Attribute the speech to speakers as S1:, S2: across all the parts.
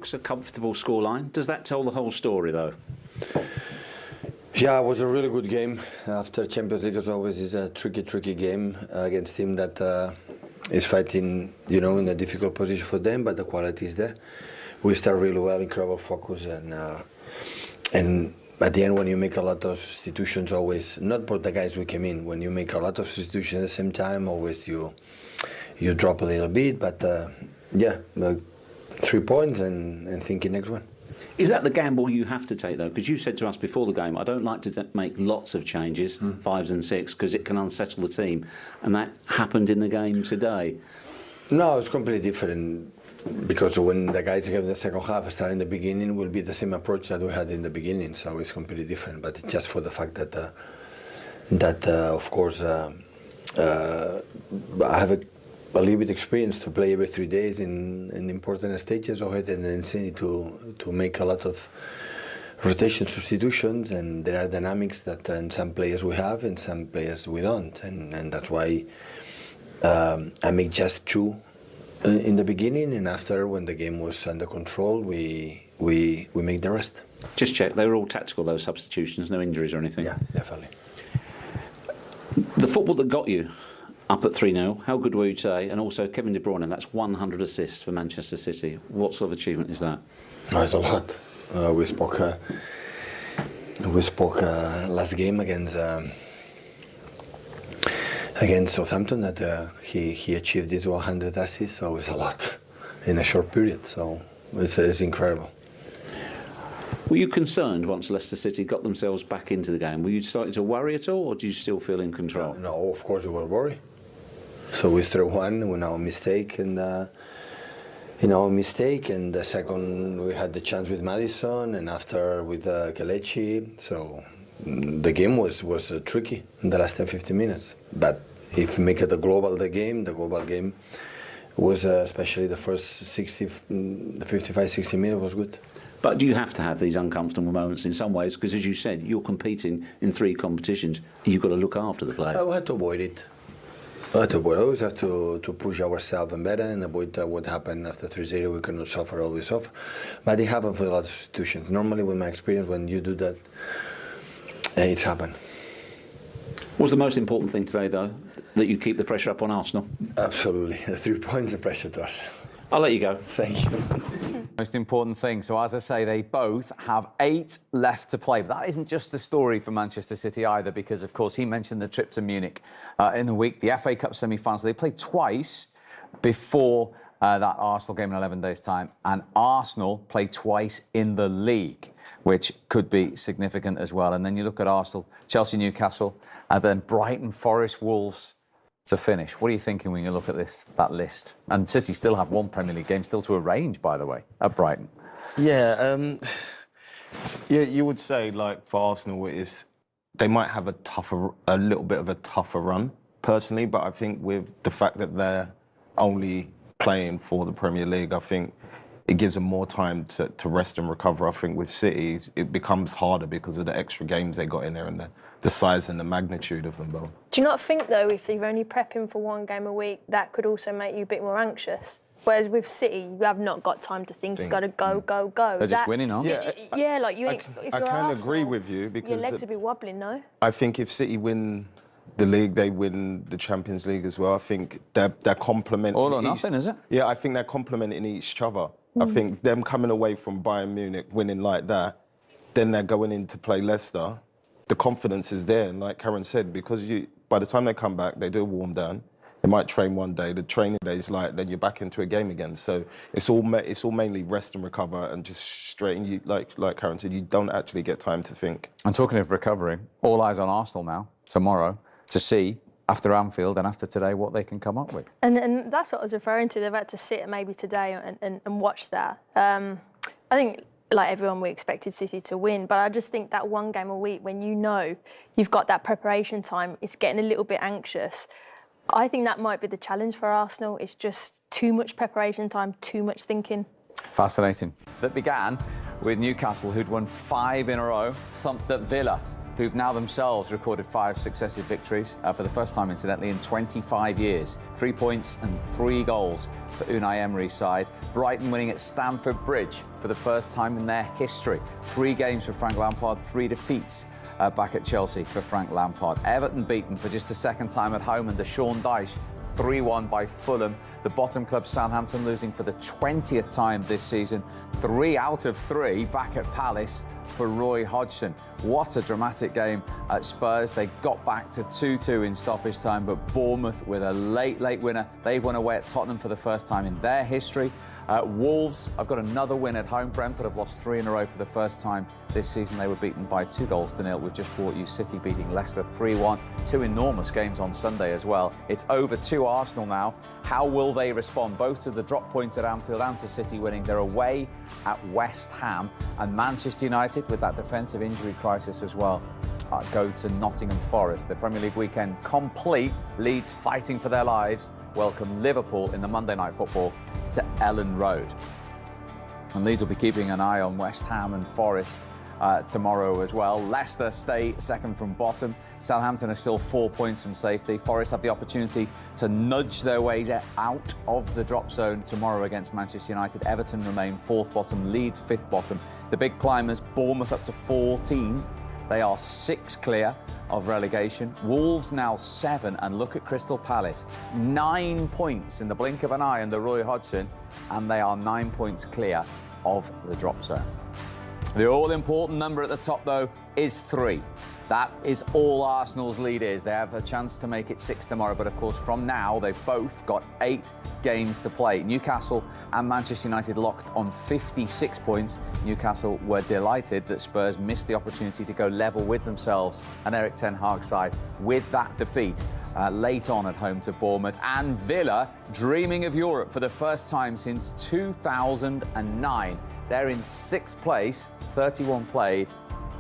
S1: 6, a comfortable scoreline. Does that tell the whole story, though?
S2: Yeah, it was a really good game. After Champions League, as always, is a tricky game against a team that is fighting, you know, in a difficult position for them, but the quality is there. We start really well, incredible focus, and at the end, when you make a lot of substitutions, always, not for the guys who came in, when you make a lot of substitutions at the same time, always you drop a little bit, but yeah, 3 points and thinking next one.
S1: Is that the gamble you have to take, though? Because you said to us before the game, I don't like to make lots of changes, 5s and 6, because it can unsettle the team. And that happened in the game today.
S2: No, it's completely different, because when the guys came in the second half, start in the beginning, will be the same approach that we had in the beginning, so it's completely different. But it's just for the fact that of course, I have a little bit experience to play every 3 days in important stages of it, and then to make a lot of rotation substitutions, and there are dynamics that in some players we have and some players we don't, and that's why I make just 2 in the beginning, and after, when the game was under control, we make the rest.
S1: Just check, they were all tactical, those substitutions, no injuries or anything?
S2: Yeah, definitely.
S1: The football that got you up at 3-0, how good were you today? And also Kevin De Bruyne, that's 100 assists for Manchester City. What sort of achievement is that?
S2: No, it's a lot. We spoke last game against Southampton that he achieved these 100 assists, so it's a lot in a short period, so it's incredible.
S1: Were you concerned once Leicester City got themselves back into the game? Were you starting to worry at all, or do you still feel in control?
S2: No, of course we were worried. So we threw one with our mistake, and the second we had the chance with Maddison, and after with Kelechi. So the game was tricky in the last 10-15 minutes. But if you make it the global game was especially the first 55-60 minutes was good.
S1: But do you have to have these uncomfortable moments in some ways? Because as you said, you're competing in 3 competitions. You've got to look after the players.
S2: I had to avoid it. I always have to push ourselves and better and avoid what happened after 3-0. We cannot always suffer. But it happened for a lot of situations. Normally, with my experience, when you do that, it's happened.
S3: What's the most important thing today, though? That you keep the pressure up on Arsenal?
S2: Absolutely. 3 points of pressure to us.
S3: I'll let you go.
S2: Thank you.
S4: Most important thing. So, as I say, they both have 8 left to play. But that isn't just the story for Manchester City either, because, of course, he mentioned the trip to Munich in the week, the FA Cup semi-finals. They played twice before that Arsenal game in 11 days' time. And Arsenal played twice in the league, which could be significant as well. And then you look at Arsenal, Chelsea, Newcastle, and then Brighton, Forest, Wolves to finish. What are you thinking when you look at that list? And City still have 1 Premier League game still to arrange, by the way, at Brighton.
S5: Yeah, you would say, like, for Arsenal, they might have a little bit of a tougher run, personally, but I think with the fact that they're only playing for the Premier League, I think it gives them more time to rest and recover. I think with City, it becomes harder because of the extra games they got in there and the size and the magnitude of them both.
S6: Do you not think, though, if you're only prepping for 1 game a week, that could also make you a bit more anxious? Whereas with City, you have not got time to think. You've got to go.
S4: They're just winning, aren't
S5: they?
S6: Yeah, like you. If
S5: I
S6: you're
S5: kind of
S6: Arsenal,
S5: agree with you because
S6: your legs would be wobbling, no?
S5: I think if City win the league, they win the Champions League as well. I think they're complementing.
S4: All or nothing, is it?
S5: Yeah, I think they're complementing each other. I think them coming away from Bayern Munich, winning like that, then they're going in to play Leicester. The confidence is there, and like Karen said, because by the time they come back, they do a warm down. They might train one day. The training day is like, then you're back into a game again. So it's all mainly rest and recover and just straighten you. Like Karen said, you don't actually get time to think.
S4: And talking of recovery, all eyes on Arsenal now, tomorrow, to see, after Anfield and after today, what they can come up with.
S6: And that's what I was referring to. They've had to sit maybe today and watch that. I think, like everyone, we expected City to win, but I just think that 1 game a week, when you know you've got that preparation time, it's getting a little bit anxious. I think that might be the challenge for Arsenal. It's just too much preparation time, too much thinking.
S4: Fascinating. That began with Newcastle, who'd won 5 in a row, thumped at Villa who've now themselves recorded 5 successive victories for the first time, incidentally, in 25 years. 3 points and 3 goals for Unai Emery's side. Brighton winning at Stamford Bridge for the first time in their history. 3 games for Frank Lampard, 3 defeats back at Chelsea for Frank Lampard. Everton beaten for just the second time at home under Sean Dyche, 3-1 by Fulham. The bottom club Southampton losing for the 20th time this season. 3 out of 3 back at Palace for Roy Hodgson. What a dramatic game at Spurs. They got back to 2-2 in stoppage time, but Bournemouth with a late winner. They've won away at Tottenham for the first time in their history. Wolves have got another win at home. Brentford have lost 3 in a row for the first time this season. They were beaten by 2-0. We've just brought you City beating Leicester 3-1. 2 enormous games on Sunday as well. It's over to Arsenal now. How will they respond, both to the drop points at Anfield and to City winning? They're away at West Ham, and Manchester United, with that defensive injury crisis as well, go to Nottingham Forest. The Premier League weekend complete. Leeds fighting for their lives welcome Liverpool in the Monday Night Football to Ellen Road. And Leeds will be keeping an eye on West Ham and Forest tomorrow as well. Leicester stay second from bottom. Southampton are still 4 points from safety. Forest have the opportunity to nudge their way out of the drop zone tomorrow against Manchester United. Everton remain 4th bottom, Leeds 5th bottom. The big climbers, Bournemouth up to 14. They are 6 clear of relegation. Wolves now 7, and look at Crystal Palace. 9 points in the blink of an eye under Roy Hodgson, and they are 9 points clear of the drop zone. The all-important number at the top, though, is 3. That is all Arsenal's lead is. They have a chance to make it 6 tomorrow, but of course from now they've both got 8 games to play. Newcastle and Manchester United locked on 56 points. Newcastle were delighted that Spurs missed the opportunity to go level with themselves and Eric Ten Hag's side with that defeat late on at home to Bournemouth. And Villa dreaming of Europe for the first time since 2009. They're in 6th place, 31 played,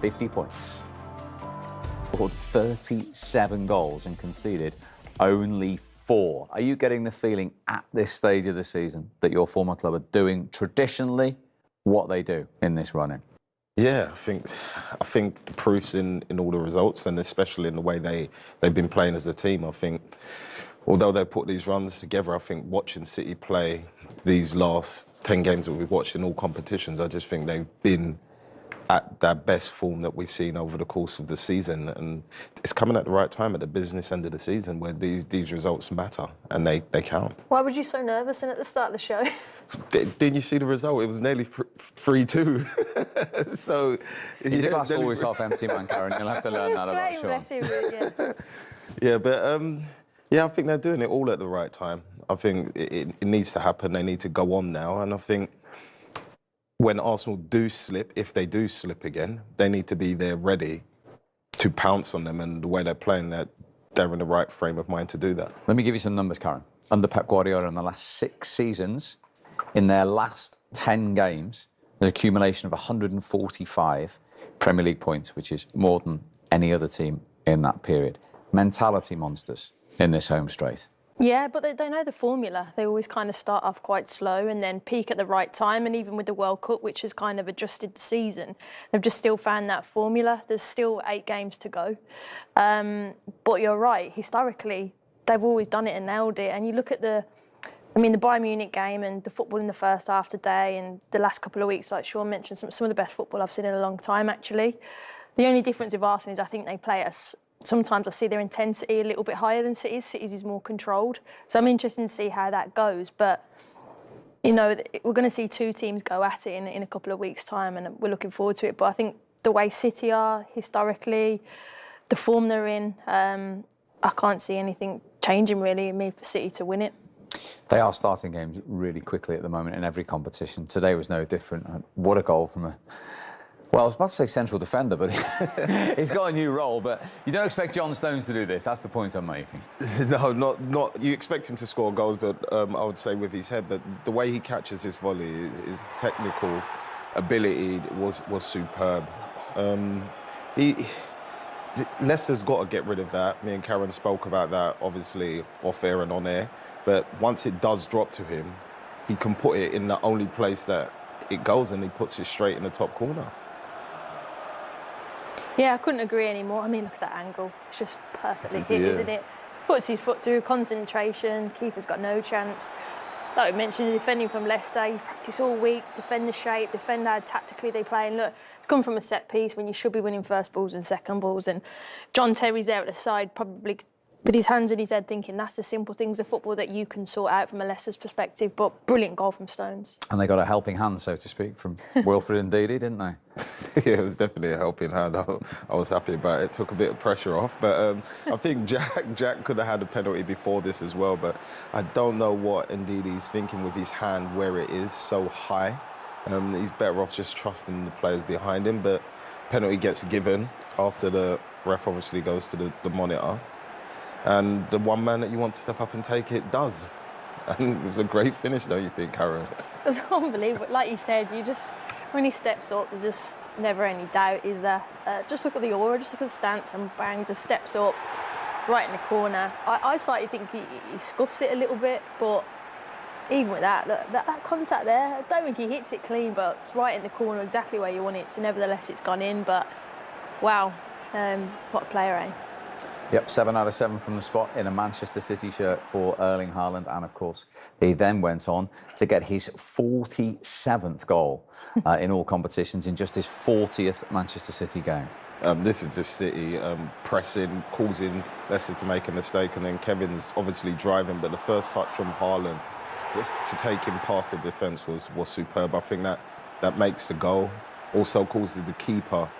S4: 50 points. Scored 37 goals and conceded only 4. Are you getting the feeling at this stage of the season that your former club are doing traditionally what they do in this run-in?
S5: Yeah, I think the proof's in all the results, and especially in the way they've been playing as a team. I think although they put these runs together, I think watching City play these last 10 games that we've watched in all competitions, I just think they've been at their best form that we've seen over the course of the season. And it's coming at the right time at the business end of the season where these results matter and they count.
S6: Why was you so nervous at the start of the show?
S5: Didn't you see the result? It was nearly 3-2. So
S4: he's a glass always half empty, man, Karen. You'll have to learn that about Sean.
S5: Yeah, but yeah, I think they're doing it all at the right time. I think it needs to happen. They need to go on now, and I think when Arsenal do slip, if they do slip again, they need to be there ready to pounce on them, and the way they're playing, that they're in the right frame of mind to do that.
S4: Let me give you some numbers, Karen. Under Pep Guardiola in the last 6 seasons, in their last 10 games, an accumulation of 145 Premier League points, which is more than any other team in that period. Mentality monsters in this home straight.
S6: Yeah, but they know the formula. They always kind of start off quite slow and then peak at the right time. And even with the World Cup, which has kind of adjusted the season, they've just still found that formula. There's still 8 games to go. But you're right, historically, they've always done it and nailed it. And you look at the Bayern Munich game and the football in the first half today and the last couple of weeks, like Sean mentioned, some of the best football I've seen in a long time, actually. The only difference with Arsenal is I think they play us. Sometimes I see their intensity a little bit higher than City's. City's is more controlled. So I'm interested to see how that goes. But, you know, we're going to see 2 teams go at it in a couple of weeks' time, and we're looking forward to it. But I think the way City are historically, the form they're in, I can't see anything changing really in me for City to win it.
S4: They are starting games really quickly at the moment in every competition. Today was no different. What a goal from well, I was about to say central defender, but he's got a new role. But you don't expect John Stones to do this. That's the point I'm making.
S5: No, not. You expect him to score goals, but I would say with his head. But the way he catches his volley, his technical ability was superb. Leicester's got to get rid of that. Me and Karen spoke about that, obviously off air and on air. But once it does drop to him, he can put it in the only place that it goes, and he puts it straight in the top corner.
S6: Yeah, I couldn't agree anymore. I mean, look at that angle. It's just perfectly hit, isn't it? Puts his foot through, concentration, keeper's got no chance. Like we mentioned, defending from Leicester, you practice all week, defend the shape, defend how tactically they play. And look, it's come from a set piece when you should be winning first balls and second balls. And John Terry's there at the side, probably with his hands in his head thinking that's the simple things of football that you can sort out from a Leicester's perspective. But brilliant goal from Stones.
S4: And they got a helping hand, so to speak, from Wilfred and Ndidi, didn't they?
S5: Yeah, it was definitely a helping hand. I was happy about it. Took a bit of pressure off. But I think Jack could have had a penalty before this as well. But I don't know what Ndidi's thinking with his hand where it is so high. He's better off just trusting the players behind him. But penalty gets given after the ref obviously goes to the monitor. And the one man that you want to step up and take it does. And it was a great finish, don't you think, Karen?
S6: It was unbelievable. Like you said, when he steps up, there's just never any doubt, is there? Just look at the aura, just look at the stance, and bang, just steps up right in the corner. I slightly think he scuffs it a little bit, but even with that, look, that contact there, I don't think he hits it clean, but it's right in the corner, exactly where you want it. So nevertheless, it's gone in. But wow, what a player, eh?
S4: Yep, 7 out of 7 from the spot in a Manchester City shirt for Erling Haaland. And, of course, he then went on to get his 47th goal in all competitions in just his 40th Manchester City game.
S5: This is just City pressing, causing Leicester to make a mistake, and then Kevin's obviously driving, but the first touch from Haaland just to take him past the defence was superb. I think that makes the goal. Also causes the keeper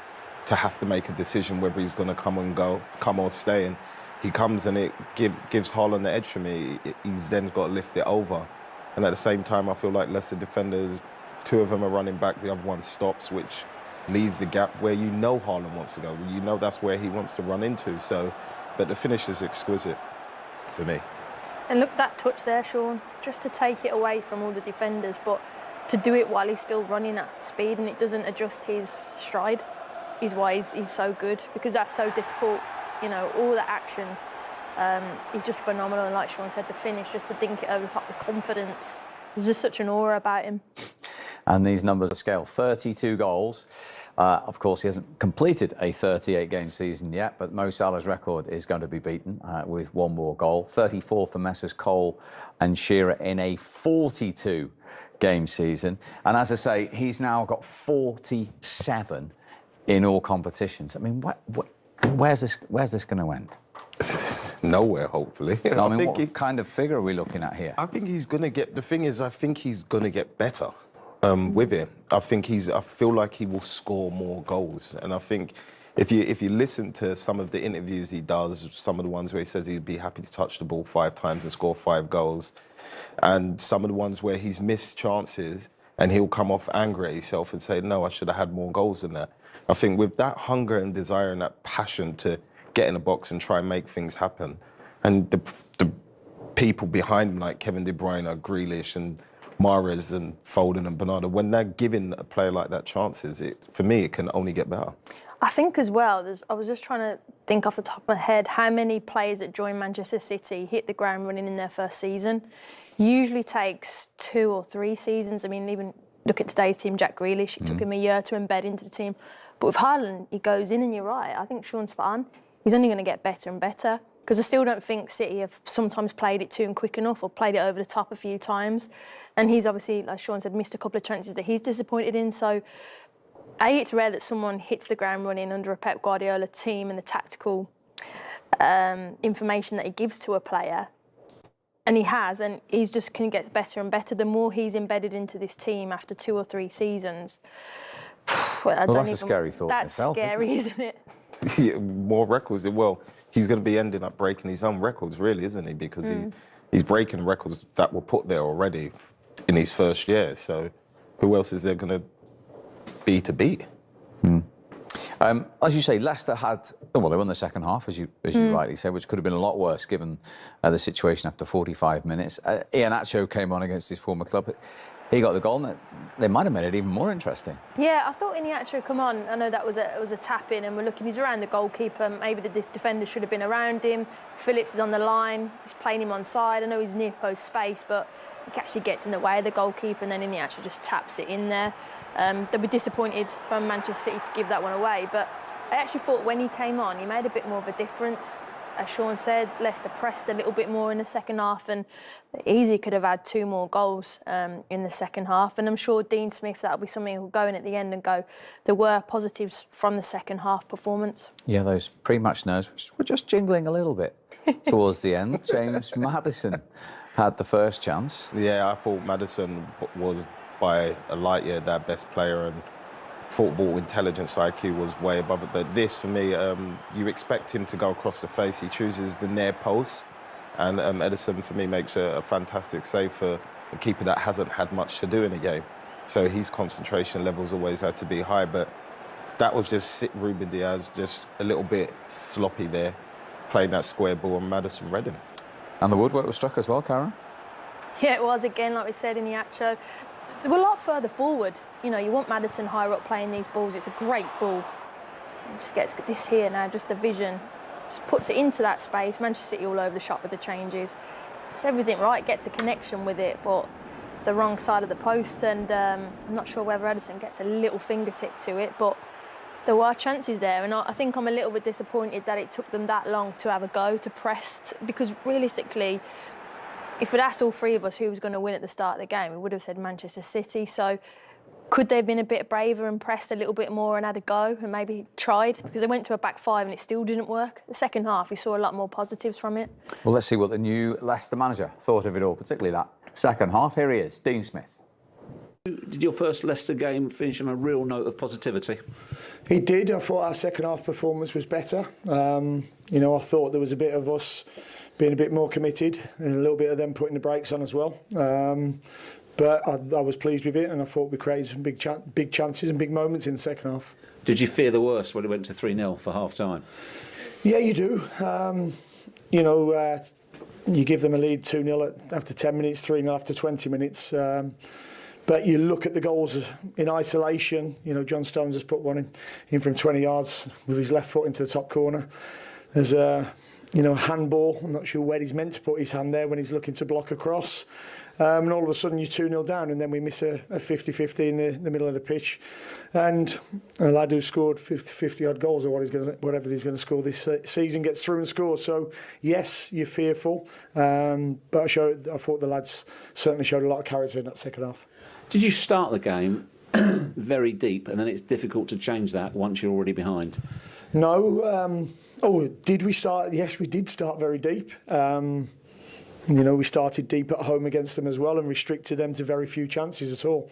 S5: to have to make a decision whether he's going to come or stay. And he comes and it gives Haaland the edge for me. He's then got to lift it over. And at the same time, I feel like Leicester defenders, 2 of them are running back, the other one stops, which leaves the gap where you know Haaland wants to go. You know that's where he wants to run into. So, but the finish is exquisite for me.
S6: And look, that touch there, Sean, just to take it away from all the defenders, but to do it while he's still running at speed and it doesn't adjust his stride is why he's so good, because that's so difficult. You know, all that action, he's just phenomenal. And like Sean said, the finish, just to dink it over the top, the confidence, there's just such an aura about him.
S4: And these numbers scale, 32 goals. Of course, he hasn't completed a 38-game season yet, but Mo Salah's record is going to be beaten with 1 more goal. 34 for Messrs Cole and Shearer in a 42-game season. And as I say, he's now got 47 in all competitions. I mean, where's this going to end?
S5: Nowhere, hopefully.
S4: No, I mean, what kind of figure are we looking at here?
S5: I think he's going to get... The thing is, I think he's going to get better with it. I feel like he will score more goals. And I think if you listen to some of the interviews he does, some of the ones where he says he'd be happy to touch the ball 5 times and score 5 goals, and some of the ones where he's missed chances and he'll come off angry at himself and say, no, I should have had more goals than that. I think with that hunger and desire and that passion to get in a box and try and make things happen, and the people behind him like Kevin De Bruyne, Grealish and Mahrez and Foden and Bernardo, when they're giving a player like that chances, for me, it can only get better.
S6: I think as well, I was just trying to think off the top of my head, how many players that join Manchester City hit the ground running in their first season. Usually takes 2 or 3 seasons. I mean, even look at today's team, Jack Grealish, it took him a year to embed into the team. But with Haaland, he goes in and you're right. I think Sean's spot on. He's only going to get better and better, because I still don't think City have sometimes played it to him quick enough or played it over the top a few times. And he's obviously, like Sean said, missed a couple of chances that he's disappointed in. So, it's rare that someone hits the ground running under a Pep Guardiola team and the tactical information that he gives to a player. And he has, and he's just going to get better and better. The more he's embedded into this team after 2 or 3 seasons...
S4: that's a scary thought.
S6: That's scary, isn't it?
S5: Yeah, more records. Well, he's going to be ending up breaking his own records, really, isn't he? Because he's breaking records that were put there already in his first year. So who else is there going to be to beat?
S4: As you say, Leicester had... Well, they won the second half, as you rightly said, which could have been a lot worse given the situation after 45 minutes. Iheanacho came on against his former club. He got the goal, and they might have made it even more interesting.
S6: Yeah, I thought Iheanacho come on. I know that was a tap-in, and we're looking, he's around the goalkeeper. Maybe the defender should have been around him. Phillips is on the line. He's playing him on side. I know he's near post space, but he actually gets in the way of the goalkeeper, and then Iheanacho just taps it in there. They'll be disappointed from Manchester City to give that one away, but I actually thought when he came on, he made a bit more of a difference. As Sean said, Leicester pressed a little bit more in the second half, and easily could have had 2 more goals in the second half. And I'm sure Dean Smith, that'll be something he'll go in at the end and go, there were positives from the second half performance.
S4: Yeah, those pre-match nerves were just jingling a little bit towards the end. James Maddison had the first chance.
S5: Yeah, I thought Maddison was by a light year their best player, and football intelligence IQ was way above it. But this, for me, you expect him to go across the face. He chooses the near post, and Edison, for me, makes a fantastic save for a keeper that hasn't had much to do in a game. So his concentration levels always had to be high. But that was just Ruben Diaz, just a little bit sloppy there, playing that square ball, and Maddison read him.
S4: And the woodwork was struck as well, Karen?
S6: Yeah, it was, again, like we said in the outro. They were a lot further forward. You know, you want Maddison higher up playing these balls. It's a great ball. It just gets this here now, just the vision. Just puts it into that space. Manchester City all over the shop with the changes. Just everything right, gets a connection with it, but it's the wrong side of the post, and I'm not sure whether Edison gets a little fingertip to it, but there were chances there, and I think I'm a little bit disappointed that it took them that long to have a go, to press, because realistically, if we'd asked all 3 of us who was going to win at the start of the game, we would have said Manchester City. So could they have been a bit braver and pressed a little bit more and had a go and maybe tried? Because they went to a back 5 and it still didn't work. The second half, we saw a lot more positives from it.
S4: Well, let's see what the new Leicester manager thought of it all, particularly that second half. Here he is, Dean Smith.
S1: Did your first Leicester game finish on a real note of positivity?
S7: It did. I thought our second half performance was better. You know, I thought there was a bit of us being a bit more committed and a little bit of them putting the brakes on as well. But I was pleased with it, and I thought we created some big chances and big moments in the second half.
S1: Did you fear the worst when it went to 3-0 for half-time?
S7: Yeah, you do. You know, you give them a lead 2-0 after 10 minutes, 3-0 after 20 minutes. But you look at the goals in isolation. You know, John Stones has put one in from 20 yards with his left foot into the top corner. There's a handball. I'm not sure where he's meant to put his hand there when he's looking to block across. And all of a sudden you're 2-0 down, and then we miss a 50-50 in the middle of the pitch. And a lad who scored 50-odd goals, or whatever he's going to score this season, gets through and scores. So, yes, you're fearful. But I thought the lads certainly showed a lot of character in that second half.
S1: Did you start the game very deep, and then it's difficult to change that once you're already behind?
S7: No. Did we start? Yes, we did start very deep. You know, we started deep at home against them as well and restricted them to very few chances at all.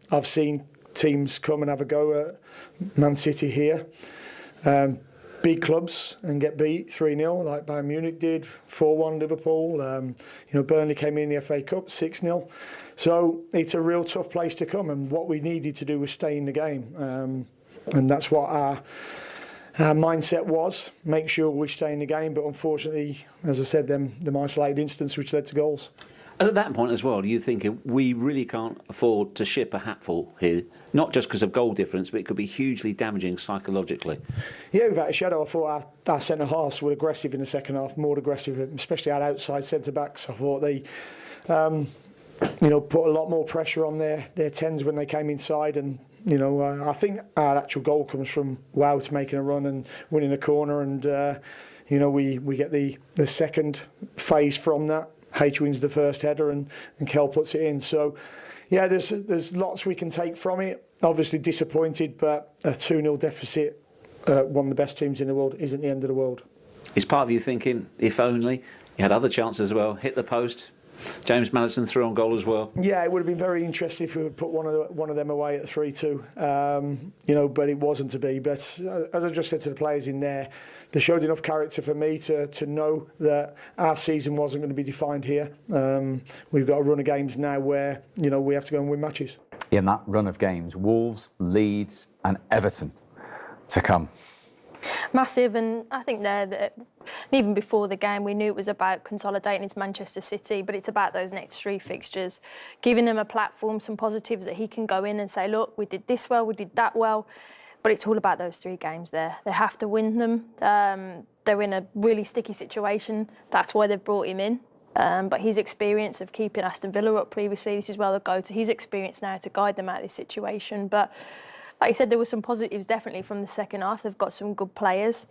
S7: I've seen teams come and have a go at Man City here. Big clubs and get beat 3-0 like Bayern Munich did, 4-1 Liverpool. You know, Burnley came in the FA Cup 6-0. So it's a real tough place to come, and what we needed to do was stay in the game. And that's what our mindset was, make sure we stay in the game. But unfortunately, as I said, them isolated incidents which led to goals.
S1: And at that point as well, do you think we really can't afford to ship a hatful here? Not just because of goal difference, but it could be hugely damaging psychologically.
S7: Yeah, without a shadow, I thought our centre-halves were aggressive in the second half, more aggressive, especially our outside centre-backs. I thought they put a lot more pressure on their 10s when they came inside. And, I think our actual goal comes from Wout making a run and winning a corner. And, we get the second phase from that. H wins the first header and Kel puts it in. So, yeah, there's lots we can take from it. Obviously disappointed, but a 2-0 deficit, one of the best teams in the world, isn't the end of the world.
S1: Is part of you thinking, if only, you had other chances as well, hit the post, James Maddison threw on goal as well?
S7: Yeah, it would have been very interesting if we would put one of them away at 3-2, but it wasn't to be. But as I just said to the players in there, they showed enough character for me to know that our season wasn't going to be defined here. We've got a run of games now where, we have to go and win matches.
S4: In that run of games, Wolves, Leeds and Everton to come.
S6: Massive, and I think even before the game we knew it was about consolidating into Manchester City, but it's about those next 3 fixtures, giving him a platform, some positives that he can go in and say, look, we did this well, we did that well, but it's all about those 3 games there. They have to win them. They're in a really sticky situation. That's why they've brought him in. But his experience of keeping Aston Villa up previously, this is where they'll go to his experience now to guide them out of this situation. But like you said, there were some positives definitely from the second half. They've got some good players.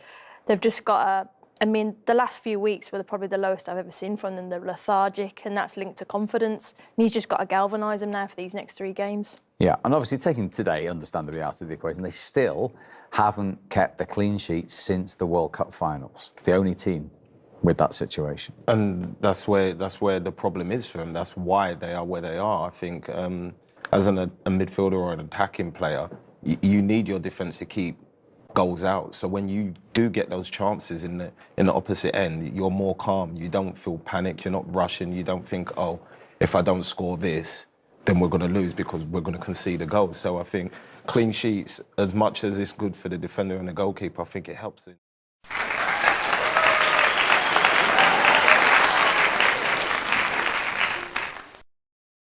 S6: They've just got I mean, the last few weeks were probably the lowest I've ever seen from them. They're lethargic, and that's linked to confidence. And he's just got to galvanise them now for these next 3 games.
S4: Yeah, and obviously taking today, understandably, out of the equation, they still haven't kept the clean sheet since the World Cup finals. The only team with that situation.
S5: And that's where the problem is for them. That's why they are where they are. I think as a midfielder or an attacking player, you need your defence to keep goals out. So when you do get those chances in the opposite end, you're more calm. You don't feel panicked. You're not rushing. You don't think, oh, if I don't score this, then we're going to lose because we're going to concede a goal. So I think clean sheets, as much as it's good for the defender and the goalkeeper, I think it helps it.